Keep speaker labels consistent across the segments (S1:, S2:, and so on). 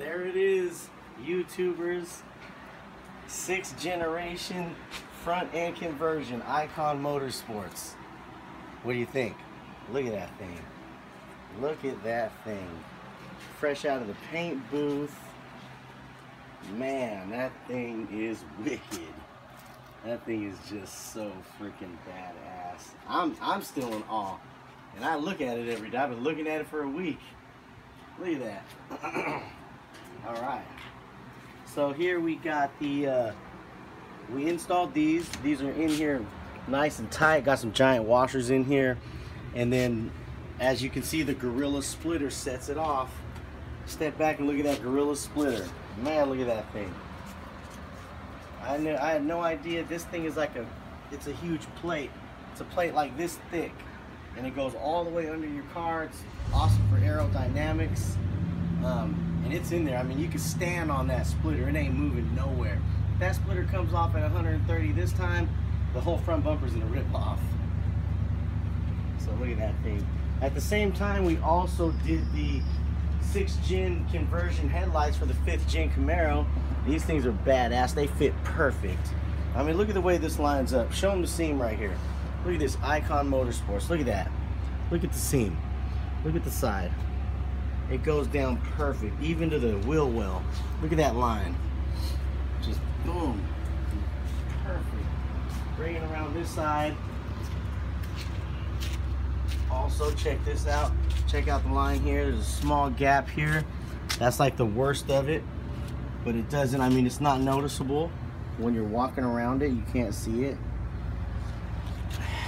S1: There it is, YouTubers. 6th generation front end conversion, Ikon Motorsports. What do you think? Look at that thing. Look at that thing. Fresh out of the paint booth. Man, that thing is wicked. That thing is just so freaking badass. I'm still in awe. And I look at it every day. I've been looking at it for a week. Look at that. Alright. So here we got the we installed these. These are in here nice and tight. Got some giant washers in here. And then as you can see, the Gorilla splitter sets it off. Step back and look at that Gorilla splitter. Man, look at that thing. I had no idea. This thing is like it's a huge plate. It's a plate like this thick. And it goes all the way under your car. It's awesome for aerodynamics. And it's in there. I mean, you can stand on that splitter. It ain't moving nowhere. If that splitter comes off at 130 this time, the whole front bumper's gonna rip off. So look at that thing. At the same time, we also did the 6th gen conversion headlights for the 5th gen Camaro. These things are badass. They fit perfect. I mean, look at the way this lines up. Show them the seam right here. Look at this Ikon Motorsports. Look at that. Look at the seam. Look at the side. It goes down perfect, even to the wheel well. Look at that line. Just boom. Perfect. Bringing around this side. Also, check this out. Check out the line here. There's a small gap here. That's like the worst of it. But it doesn't, I mean, it's not noticeable. When you're walking around it, you can't see it.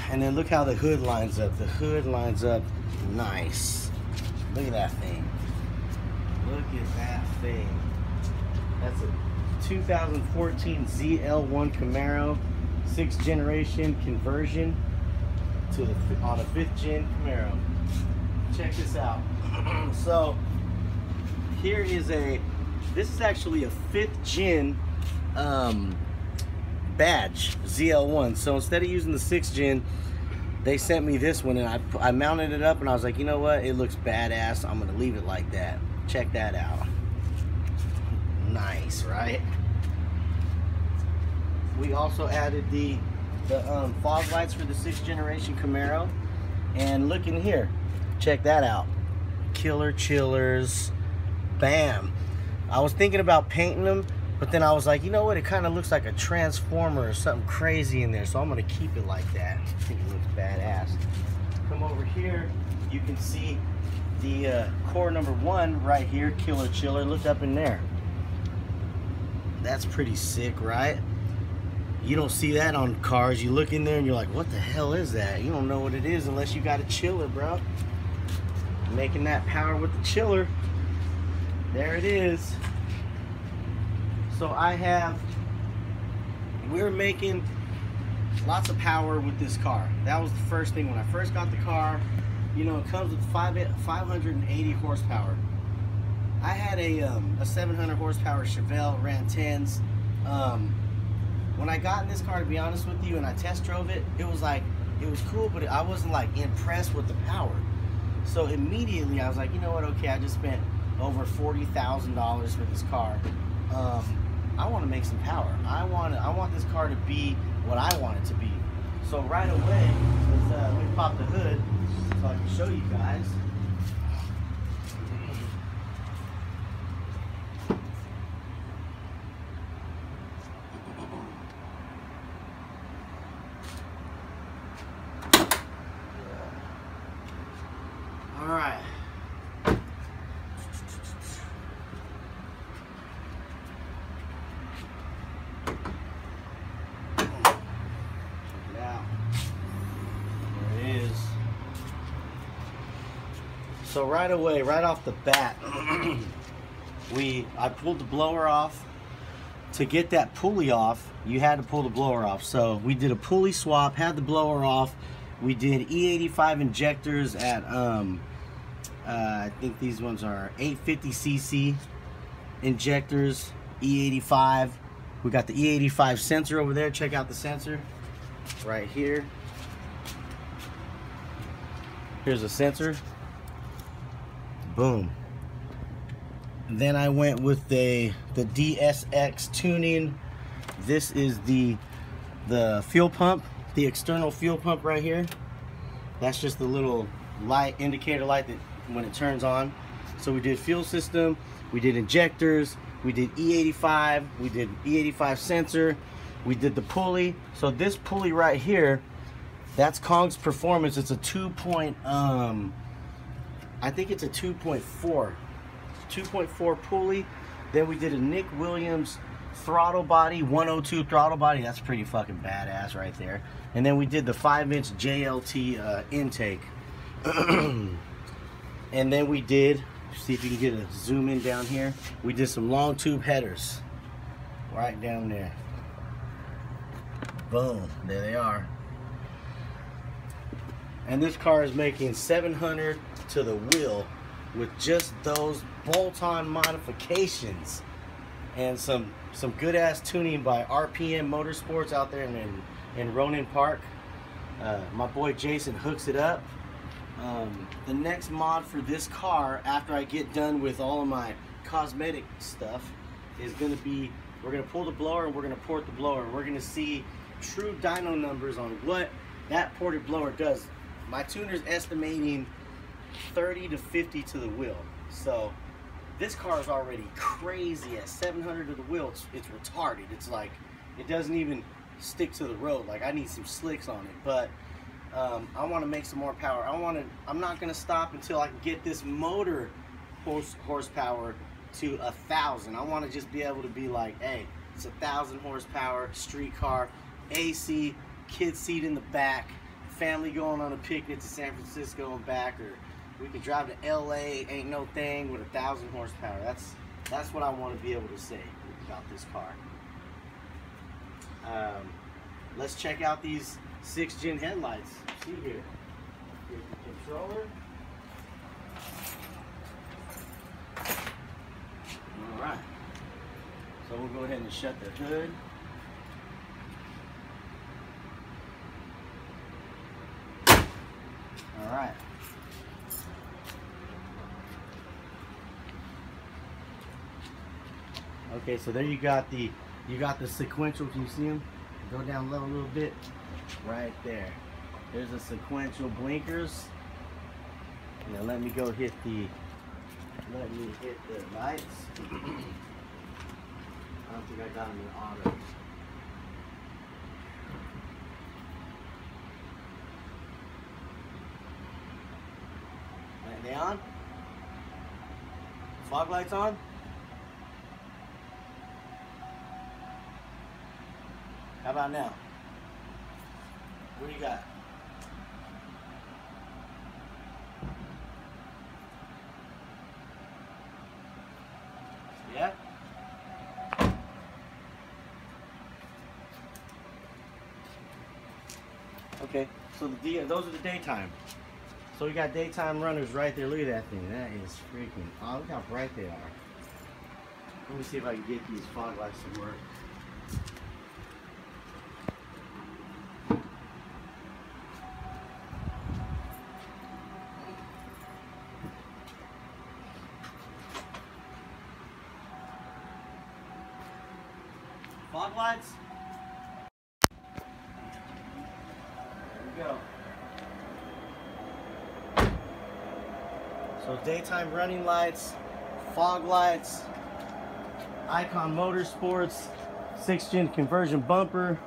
S1: And then look how the hood lines up. The hood lines up nice. Look at that thing. Look at that thing. That's a 2014 ZL1 Camaro, 6th generation conversion to on a 5th gen Camaro. Check this out. So here is this is actually a 5th gen badge, ZL1. So instead of using the 6th gen, they sent me this one, and I mounted it up, and I was like, you know what, it looks badass. I'm gonna leave it like that. Check that out. Nice, right? We also added the fog lights for the 6th generation Camaro, and look in here. Check that out. Killer chillers. Bam. I was thinking about painting them, but then I was like, you know what? It kind of looks like a transformer or something crazy in there, so I'm gonna keep it like that. I think it looks badass. Come over here, you can see the core number 1 right here, killer chiller. Look up in there. That's pretty sick, right? You don't see that on cars. You look in there and you're like, what the hell is that? You don't know what it is unless you got a chiller, bro. Making that power with the chiller. There it is. So we're making lots of power with this car. That was the first thing when I first got the car. You know, it comes with 580 horsepower. I had a 700 horsepower Chevelle, ran 10s. When I got in this car, to be honest with you, and I test drove it, it was cool, but I wasn't like impressed with the power. So immediately I was like, you know what, okay, I just spent over $40,000 for this car. I want to make some power. I want this car to be what I want it to be. So right away, let me pop the hood so I can show you guys. All right. So right away, right off the bat, I pulled the blower off. To get that pulley off, you had to pull the blower off. So we did a pulley swap, had the blower off. We did E85 injectors at, I think these ones are 850cc injectors, E85. We got the E85 sensor over there. Check out the sensor right here. Here's a sensor. Boom. Then I went with the DSX tuning. This is the fuel pump, the external fuel pump right here. That's just the little light, indicator light that when it turns on. So we did fuel system, we did injectors, we did E85, we did E85 sensor, we did the pulley. So this pulley right here, that's Kong's Performance. It's a I think it's a 2.4 pulley. Then we did a Nick Williams throttle body, 102 throttle body. That's pretty fucking badass right there. And then we did the 5-inch JLT intake. And then we did, see if you can get a zoom in down here, we did some long tube headers right down there. Boom, there they are. And this car is making 700 to the wheel with just those bolt-on modifications and some good ass tuning by RPM Motorsports out there in Rohnert Park. My boy Jason hooks it up. The next mod for this car, after I get done with all of my cosmetic stuff, is going to be, we're going to pull the blower and we're going to port the blower. We're going to see true dyno numbers on what that ported blower does. My tuner's estimating 30 to 50 to the wheel. So this car is already crazy at 700 to the wheel. It's retarded. It's like, it doesn't even stick to the road. Like, I need some slicks on it. But I want to make some more power. I'm not going to stop until I can get this motor horsepower to 1,000. I want to just be able to be like, hey, it's 1,000 horsepower, street car, AC, kid seat in the back, family going on a picnic to San Francisco and back, or we can drive to LA, ain't no thing, with 1,000 horsepower. That's what I want to be able to say about this car. Let's check out these 6 Gen headlights. See here. Here's the controller. Alright. So we'll go ahead and shut the hood. Alright. Okay, so there you got the sequential. Can you see them? Go down low a little bit. Right there. There's a sequential blinkers. Now let me go hit the lights. I don't think I got them in auto. Are they on? Fog lights on? How about now? What do you got? Yeah? Okay, so those are the daytime. So we got daytime runners right there. Look at that thing. That is freaking, oh, look how bright they are. Let me see if I can get these fog lights to work. Fog lights. There we go. So daytime running lights, fog lights, Ikon Motorsports, 6 Gen conversion bumper.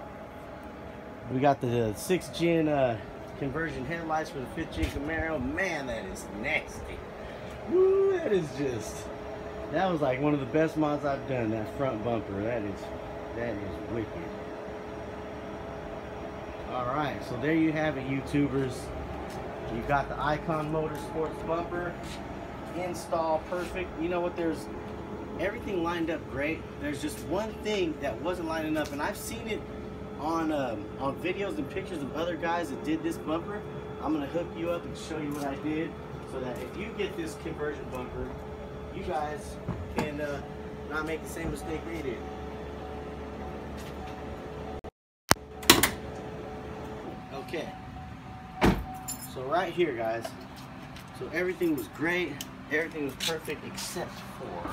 S1: We got the 6 Gen conversion headlights for the 5th Gen Camaro. Man, that is nasty. Woo, that was like one of the best mods I've done, that front bumper. That is wicked. Alright, so there you have it, YouTubers. You got the Ikon Motorsports bumper. Install perfect. You know what, there's everything lined up great. There's just one thing that wasn't lining up, and I've seen it on videos and pictures of other guys that did this bumper. I'm gonna hook you up and show you what I did, so that if you get this conversion bumper, you guys can not make the same mistake they did. Okay, so right here, guys, so everything was great. everything was perfect except for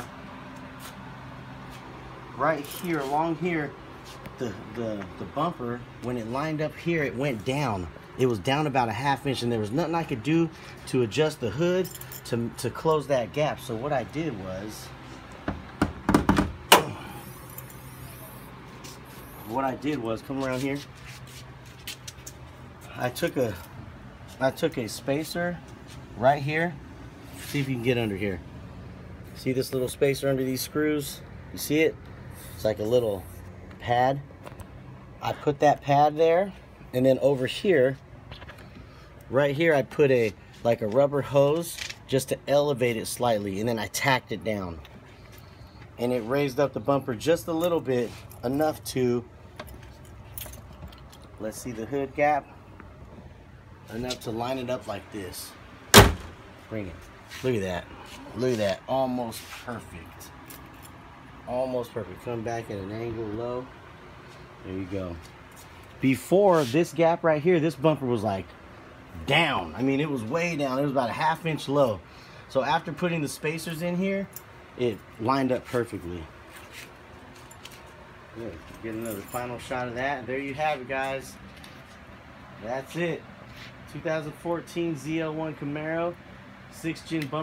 S1: right here, along here, the bumper, when it lined up here, it went down. It was down about a ½ inch, and there was nothing I could do to adjust the hood to close that gap. So what I did was, come around here. I took a spacer right here. See if you can get under here. See this little spacer under these screws? You see it? It's like a little pad. I put that pad there, and then over here, right here, I put like a rubber hose just to elevate it slightly, and then I tacked it down. And it raised up the bumper just a little bit, enough to, let's see the hood gap, enough to line it up like this. Bring it. Look at that. Look at that. Almost perfect. Almost perfect. Come back at an angle low. There you go. Before this gap right here, this bumper was like down. I mean, it was way down. It was about a ½ inch low. So after putting the spacers in here, it lined up perfectly. Good. Get another final shot of that. There you have it, guys. That's it. 2014 ZL1 Camaro 6-gen bumper.